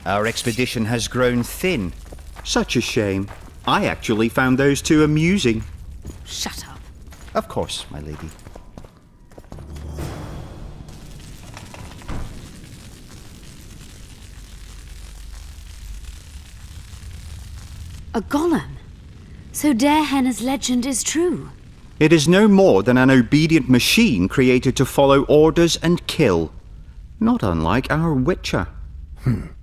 Our expedition has grown thin. Such a shame. I actually found those two amusing. Shut up. Of course, my lady. A golem? So Darehenna's legend is true? It is no more than an obedient machine created to follow orders and kill. Not unlike our Witcher.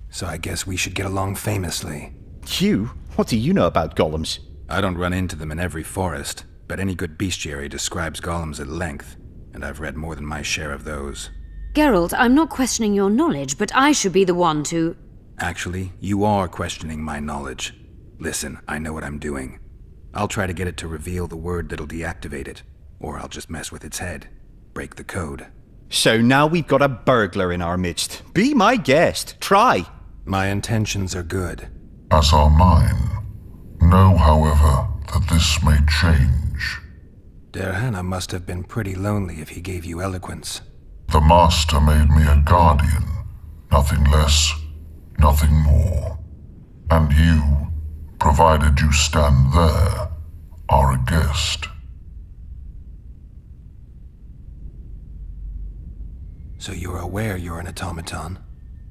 So I guess we should get along famously. You? What do you know about golems? I don't run into them in every forest, but any good bestiary describes golems at length, and I've read more than my share of those. Geralt, I'm not questioning your knowledge, but I should be the one to... Actually, you are questioning my knowledge. Listen, I know what I'm doing. I'll try to get it to reveal the word that'll deactivate it, or I'll just mess with its head. Break the code. So now we've got a burglar in our midst. Be my guest. Try. My intentions are good. As are mine. Know, however, that this may change. Darehenna must have been pretty lonely if he gave you eloquence. The Master made me a guardian. Nothing less, nothing more. And you, provided you stand there, are a guest. So you're aware you're an automaton?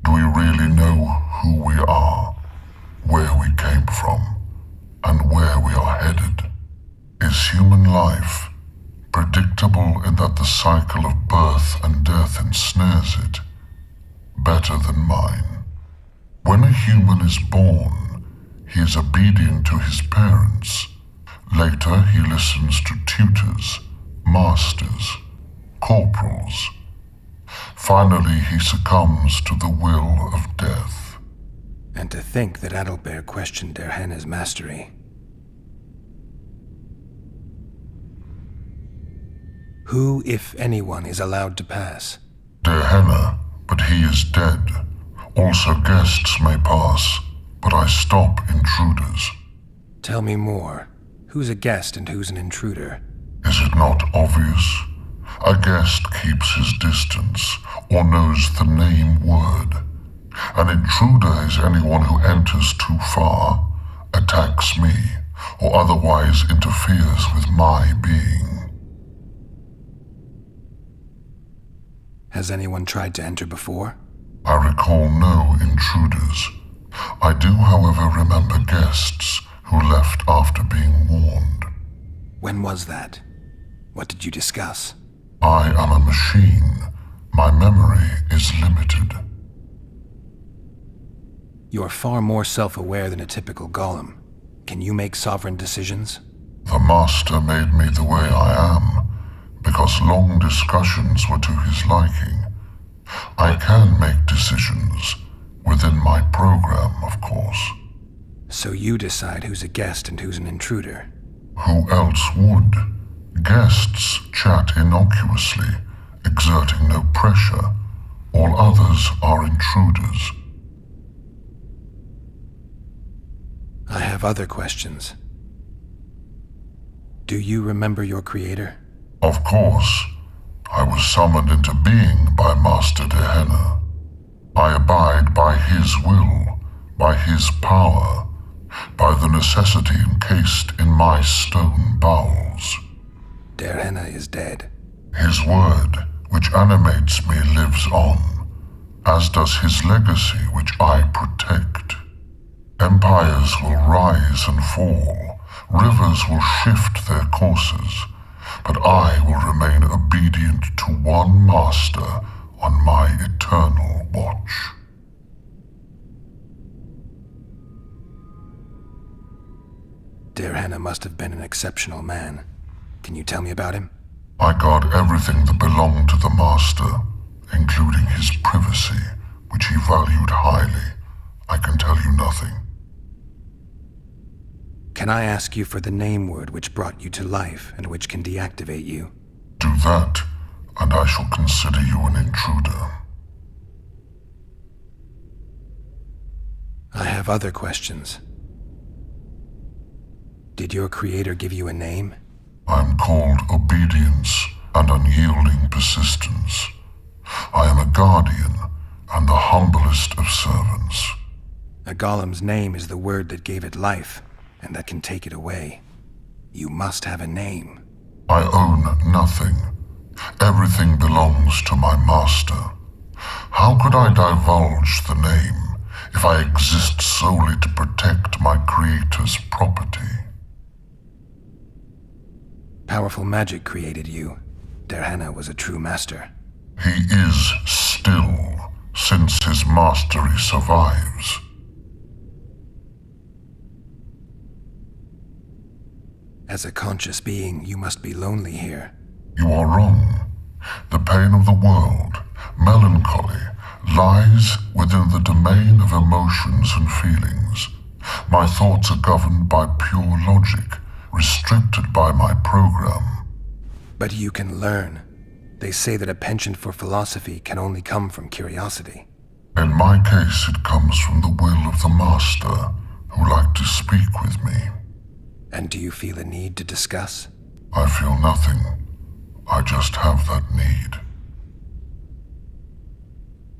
Do we really know who we are, where we came from, and where we are headed? Is human life predictable in that the cycle of birth and death ensnares it, better than mine? When a human is born, he is obedient to his parents. Later, he listens to tutors, masters, corporals. Finally, he succumbs to the will of death. And to think that Adalbert questioned Darehenna's mastery. Who, if anyone, is allowed to pass? Darehenna, but he is dead. Also guests may pass, but I stop intruders. Tell me more. Who's a guest and who's an intruder? Is it not obvious? A guest keeps his distance, or knows the name word. An intruder is anyone who enters too far, attacks me, or otherwise interferes with my being. Has anyone tried to enter before? I recall no intruders. I do, however, remember guests who left after being warned. When was that? What did you discuss? I am a machine. My memory is limited. You're far more self-aware than a typical golem. Can you make sovereign decisions? The Master made me the way I am, because long discussions were to his liking. I can make decisions, within my program, of course. So you decide who's a guest and who's an intruder? Who else would? Guests chat innocuously, exerting no pressure. All others are intruders. I have other questions. Do you remember your creator? Of course. I was summoned into being by Master Darehenna. I abide by his will, by his power, by the necessity encased in my stone bowels. Darehenna is dead. His word, which animates me, lives on, as does his legacy, which I protect. Empires will rise and fall, rivers will shift their courses, but I will remain obedient to one master on my eternal watch. Darehenna must have been an exceptional man. Can you tell me about him? I guard everything that belonged to the Master, including his privacy, which he valued highly. I can tell you nothing. Can I ask you for the name word which brought you to life and which can deactivate you? Do that, and I shall consider you an intruder. I have other questions. Did your creator give you a name? I'm called obedience and unyielding persistence. I am a guardian and the humblest of servants. A golem's name is the word that gave it life, and that can take it away. You must have a name. I own nothing. Everything belongs to my master. How could I divulge the name if I exist solely to protect my creator's property? Powerful magic created you. Derhana was a true master. He is still, since his mastery survives. As a conscious being, you must be lonely here. You are wrong. The pain of the world, melancholy, lies within the domain of emotions and feelings. My thoughts are governed by pure logic, restricted by my program. But you can learn. They say that a penchant for philosophy can only come from curiosity. In my case, it comes from the will of the master, who liked to speak with me. And do you feel a need to discuss? I feel nothing. I just have that need.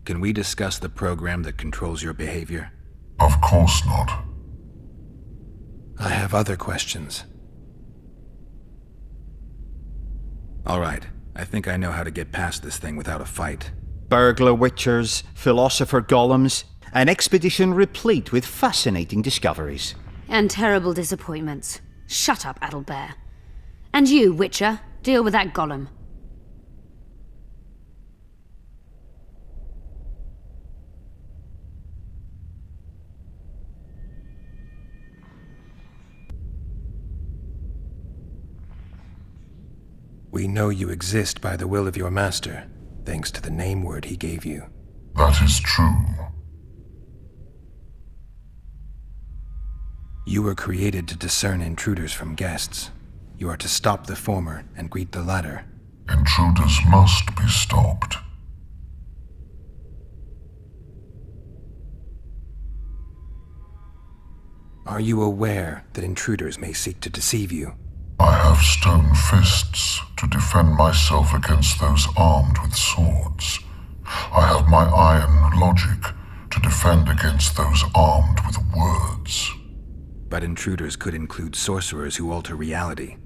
Can we discuss the program that controls your behavior? Of course not. I have other questions. All right, I think I know how to get past this thing without a fight. Burglar witchers, philosopher golems, an expedition replete with fascinating discoveries. And terrible disappointments. Shut up, Adelbear. And you, Witcher, deal with that golem. We know you exist by the will of your master, thanks to the name word he gave you. That is true. You were created to discern intruders from guests. You are to stop the former and greet the latter. Intruders must be stopped. Are you aware that intruders may seek to deceive you? I have stone fists to defend myself against those armed with swords. I have my iron logic to defend against those armed with words. But intruders could include sorcerers who alter reality.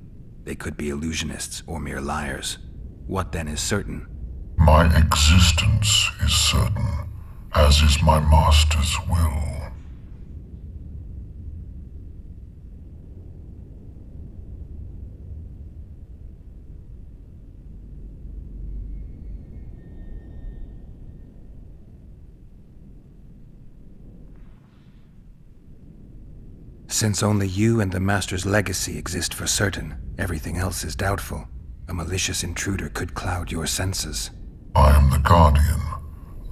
They could be illusionists or mere liars. What then is certain? My existence is certain, as is my master's will. Since only you and the Master's legacy exist for certain, everything else is doubtful. A malicious intruder could cloud your senses. I am the Guardian.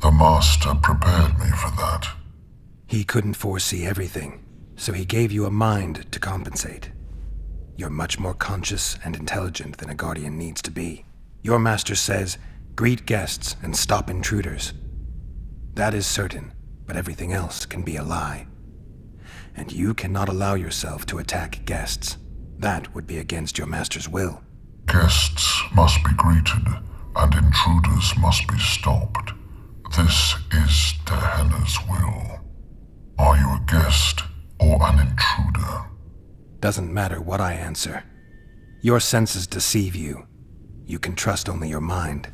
The Master prepared me for that. He couldn't foresee everything, so he gave you a mind to compensate. You're much more conscious and intelligent than a Guardian needs to be. Your Master says, greet guests and stop intruders. That is certain, but everything else can be a lie. And you cannot allow yourself to attack guests. That would be against your master's will. Guests must be greeted, and intruders must be stopped. This is Derhana's will. Are you a guest or an intruder? Doesn't matter what I answer. Your senses deceive you. You can trust only your mind.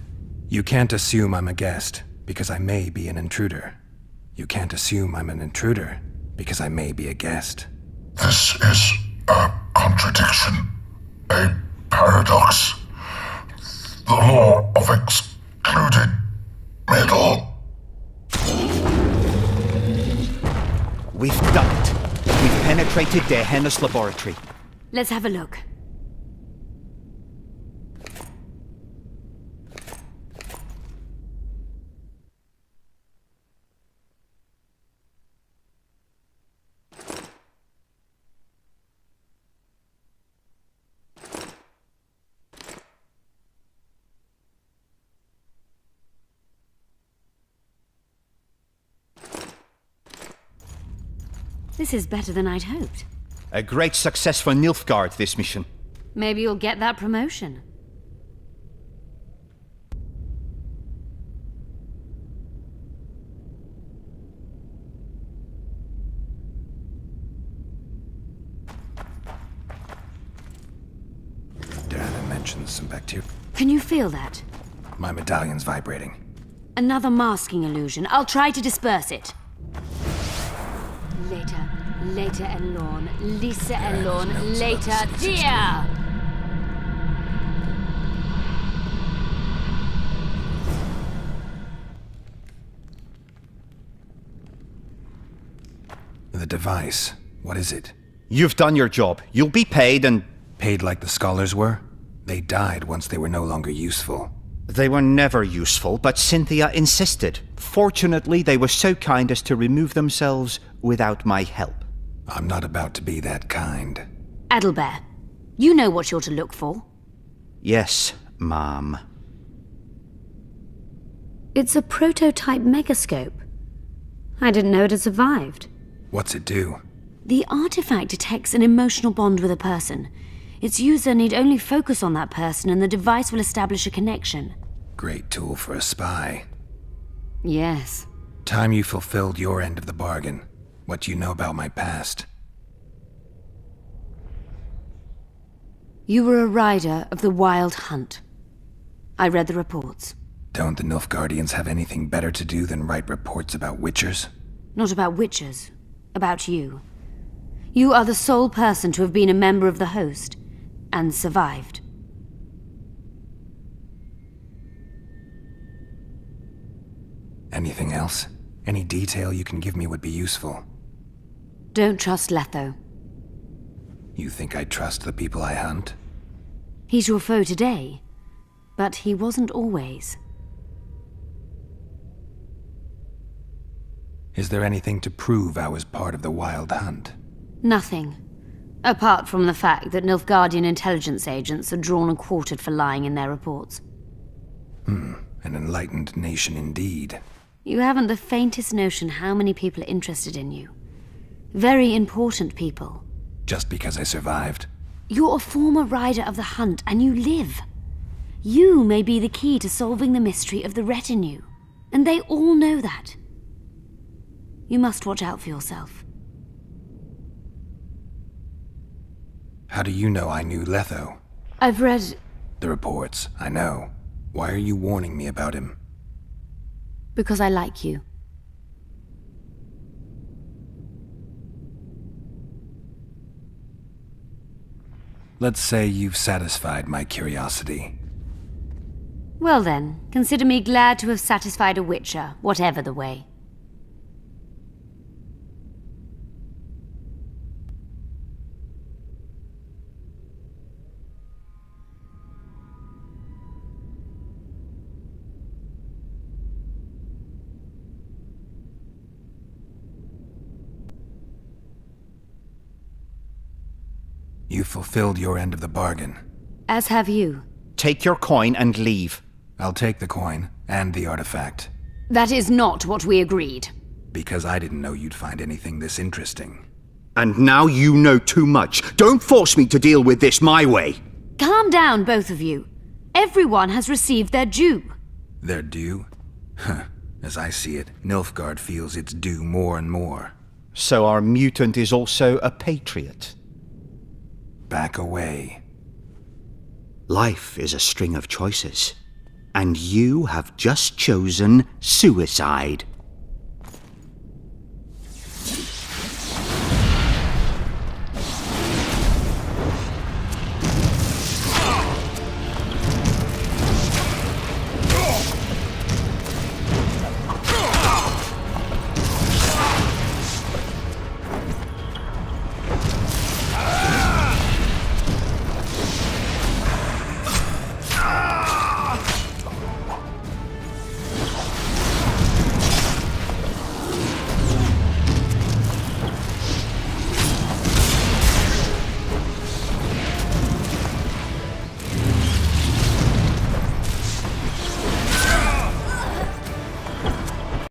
You can't assume I'm a guest, because I may be an intruder. You can't assume I'm an intruder, because I may be a guest. This is a contradiction, a paradox. The law of excluded middle. We've done it. We've penetrated Derhana's laboratory. Let's have a look. This is better than I'd hoped. A great success for Nilfgaard, this mission. Maybe you'll get that promotion. some bacteria. Can you feel that? My medallion's vibrating. Another masking illusion. I'll try to disperse it. Later, Elorn. Lisa Elorn. Later, dear! The device. What is it? You've done your job. You'll be paid and... Paid like the scholars were? They died once they were no longer useful. They were never useful, but Cynthia insisted. Fortunately, they were so kind as to remove themselves without my help. I'm not about to be that kind. Adelbert, you know what you're to look for. Yes, ma'am. It's a prototype megascope. I didn't know it had survived. What's it do? The artifact detects an emotional bond with a person. Its user need only focus on that person and the device will establish a connection. Great tool for a spy. Yes. Time you fulfilled your end of the bargain. What do you know about my past? You were a rider of the Wild Hunt. I read the reports. Don't the Nilfgaardians have anything better to do than write reports about witchers? Not about witchers. About you. You are the sole person to have been a member of the host, and survived. Anything else? Any detail you can give me would be useful. Don't trust Letho. You think I trust the people I hunt? He's your foe today, but he wasn't always. Is there anything to prove I was part of the Wild Hunt? Nothing. Apart from the fact that Nilfgaardian intelligence agents are drawn and quartered for lying in their reports. An enlightened nation indeed. You haven't the faintest notion how many people are interested in you. Very important people. Just because I survived? You're a former rider of the hunt, and you live. You may be the key to solving the mystery of the retinue, and they all know that. You must watch out for yourself. How do you know I knew Letho? I've read... The reports, I know. Why are you warning me about him? because I like you. Let's say you've satisfied my curiosity. Well then, consider me glad to have satisfied a witcher, whatever the way. You've fulfilled your end of the bargain. As have you. Take your coin and leave. I'll take the coin and the artifact. That is not what we agreed. Because I didn't know you'd find anything this interesting. And now you know too much. Don't force me to deal with this my way. Calm down, both of you. Everyone has received their due. Their due? Huh. As I see it, Nilfgaard feels its due more and more. So our mutant is also a patriot. Back away. Life is a string of choices. And you have just chosen suicide.